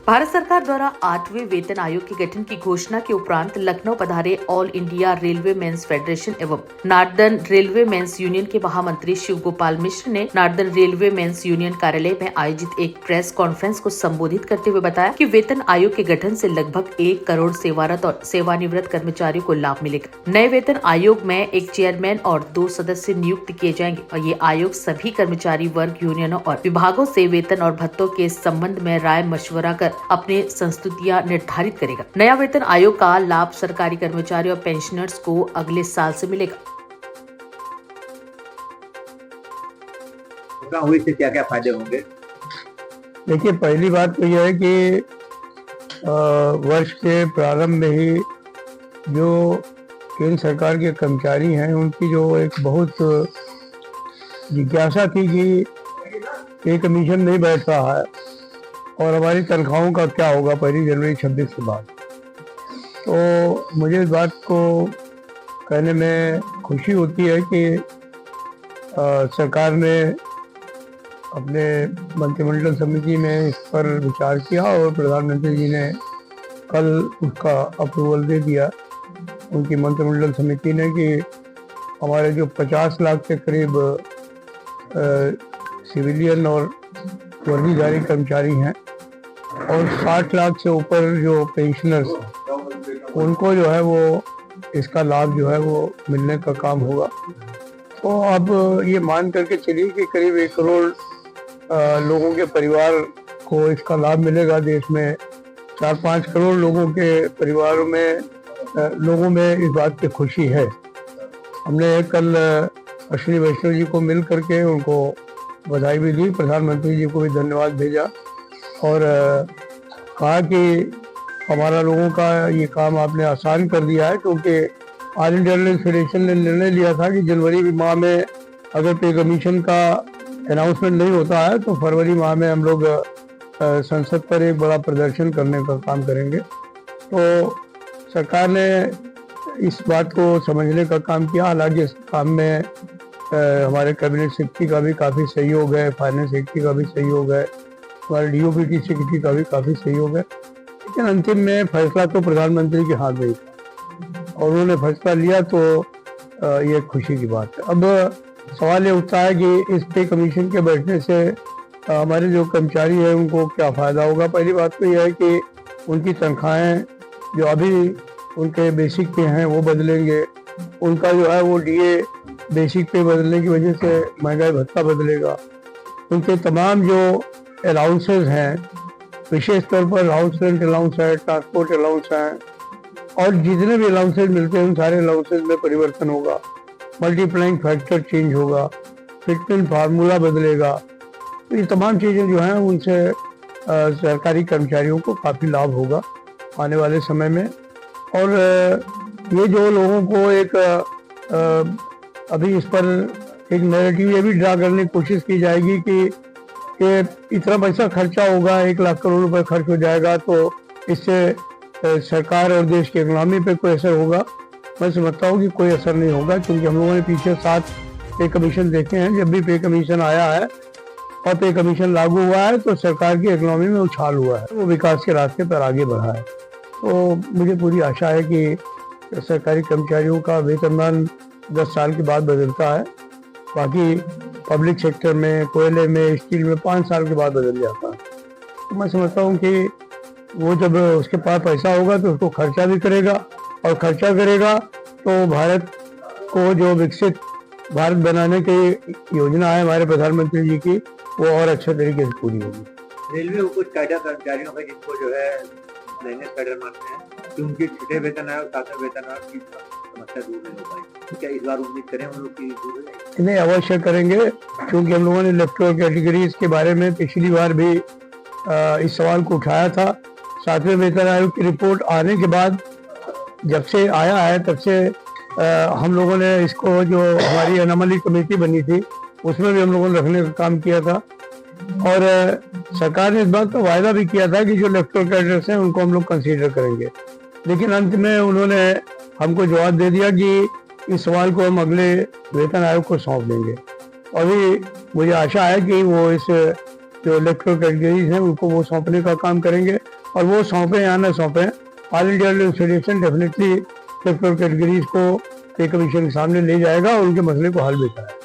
भारत सरकार द्वारा 8वें वेतन आयोग के गठन की घोषणा के उपरांत लखनऊ पधारे All India Railway Men's Federation एवं नार्दर्न रेलवे मेंस यूनियन के महामंत्री शिव गोपाल मिश्र ने नार्दर्न रेलवे मेंस यूनियन कार्यालय में आयोजित एक प्रेस कॉन्फ्रेंस को संबोधित करते हुए बताया कि वेतन आयोग के गठन से लगभग 1 करोड़ सेवारत और सेवानिवृत्त कर्मचारियों को लाभ मिलेगा। नए वेतन आयोग में एक चेयरमैन और 2 सदस्य नियुक्त किए जाएंगे और ये आयोग सभी कर्मचारी वर्ग यूनियनों और विभागों से वेतन और भत्तों के संबंध में राय मशवरा कर अपने संस्तुतियां निर्धारित करेगा। नया वेतन आयोग का लाभ सरकारी कर्मचारियों और पेंशनर्स को अगले साल से मिलेगा। हुई से क्या क्या फायदे होंगे? देखिए, पहली बात तो यह है कि वर्ष के प्रारंभ में ही जो केंद्र सरकार के कर्मचारी हैं उनकी जो एक बहुत जिज्ञासा थी कि पे कमीशन नहीं बैठ रहा है और हमारी तनख्वाहों का क्या होगा 1 जनवरी 26 के बाद। तो मुझे इस बात को कहने में खुशी होती है कि सरकार ने अपने मंत्रिमंडल समिति में इस पर विचार किया और प्रधानमंत्री जी ने कल उसका अप्रूवल दे दिया उनकी मंत्रिमंडल समिति ने कि हमारे जो 50 लाख के करीब सिविलियन और वर्दीधारी कर्मचारी हैं और 60 लाख से ऊपर जो पेंशनर्स हैं उनको जो है वो इसका लाभ जो है वो मिलने का काम होगा। तो अब ये मान करके चलिए कि करीब 1 करोड़ लोगों के परिवार को इसका लाभ मिलेगा। देश में 4-5 करोड़ लोगों के परिवारों में लोगों में इस बात की खुशी है। हमने कल अश्विनी वैष्णव जी को मिल करके उनको बधाई भी दी, प्रधानमंत्री जी को भी धन्यवाद भेजा और कहा कि हमारा लोगों का ये काम आपने आसान कर दिया है, क्योंकि ऑल इंडिया रेलवे फेडरेशन ने निर्णय लिया था कि जनवरी माह में अगर पे कमीशन का अनाउंसमेंट नहीं होता है तो फरवरी माह में हम लोग संसद पर एक बड़ा प्रदर्शन करने का काम करेंगे। तो सरकार ने इस बात को समझने का काम किया। हालांकि इस काम में हमारे कैबिनेट सेक्रेटरी का भी काफ़ी सहयोग है, फाइनेंस सेक्रेटरी का भी सहयोग है, हमारे DOPT सेक्रेटरी का भी काफ़ी सहयोग है, लेकिन अंतिम में फैसला तो प्रधानमंत्री के हाथ में ही था और उन्होंने फैसला लिया तो ये खुशी की बात है। अब सवाल ये उठता है कि इस पे कमीशन के बैठने से हमारे जो कर्मचारी हैं उनको क्या फ़ायदा होगा। पहली बात तो यह है कि उनकी तनख्वाहें जो अभी उनके बेसिक पे हैं वो बदलेंगे, उनका जो है वो DA बेसिक पे बदलने की वजह से महंगाई भत्ता बदलेगा, उनके तमाम जो अलाउंसेस हैं, विशेष तौर पर हाउस रेंट अलाउंस है, ट्रांसपोर्ट अलाउंस है और जितने भी अलाउंसेस मिलते हैं उन सारे अलाउंसेस में परिवर्तन होगा, मल्टीप्लाइंग फैक्टर चेंज होगा, फिटमेंट फार्मूला बदलेगा। तो ये तमाम चीज़ें जो हैं उनसे सरकारी कर्मचारियों को काफ़ी लाभ होगा आने वाले समय में। और ये जो लोगों को एक अभी इस पर एक नैरेटिव ये भी ड्रा करने की कोशिश की जाएगी कि इतना पैसा खर्चा होगा, 1 लाख करोड़ रुपए खर्च हो जाएगा तो इससे सरकार और देश की इकोनॉमी पे कोई असर होगा। मैं समझता हूँ कि कोई असर नहीं होगा, क्योंकि हम लोगों ने पीछे 7 पे कमीशन देखे हैं। जब भी पे कमीशन आया है और पे कमीशन लागू हुआ है तो सरकार की इकोनॉमी में उछाल हुआ है, वो विकास के रास्ते पर आगे बढ़ा है। तो मुझे पूरी आशा है कि सरकारी कर्मचारियों का वेतनमान 10 साल के बाद बदलता है, बाकी पब्लिक सेक्टर में, कोयले में, स्टील में 5 साल के बाद बदल जाता है। तो मैं समझता हूँ कि वो जब उसके पास पैसा होगा तो उसको खर्चा भी करेगा और खर्चा करेगा तो भारत को जो विकसित भारत बनाने की योजना है हमारे प्रधानमंत्री जी की, वो और अच्छे तरीके से पूरी होगी। रेलवे को कुछ कायदा कर्मचारियों का जिनको जो है दैनिक कैडर मानते हैं कि उनकी 6ठे वेतन आयोग 7वें वेतन आयोग की समस्या दूर नहीं हो पाई, क्या इस बार उम्मीद करें उन लोग की दूर हो जाएगी? नहीं, अवश्य करेंगे, क्योंकि हम लोगों ने लेफ्टोर कैटेगरीज के बारे में पिछली बार भी इस सवाल को उठाया था। 7वें वेतन आयोग की रिपोर्ट आने के बाद जब से आया है तब से हम लोगों ने इसको, जो हमारी अनामली कमेटी बनी थी उसमें भी हम लोगों ने रखने का काम किया था और सरकार ने इस बात का वायदा भी किया था कि जो लेफ्टोर कैडर्स हैं उनको हम लोग कंसीडर करेंगे, लेकिन अंत में उन्होंने हमको जवाब दे दिया कि इस सवाल को हम अगले वेतन आयोग को सौंप देंगे। और भी मुझे आशा है कि वो इस जो इलेक्ट्रल कैटेगरीज हैं उनको वो सौंपने का काम करेंगे, और वो सौंपें या ना सौंपें, all India railway federation definitely electoral categories को पे कमीशन के सामने ले जाएगा और उनके मसले को हल भी कराएगा।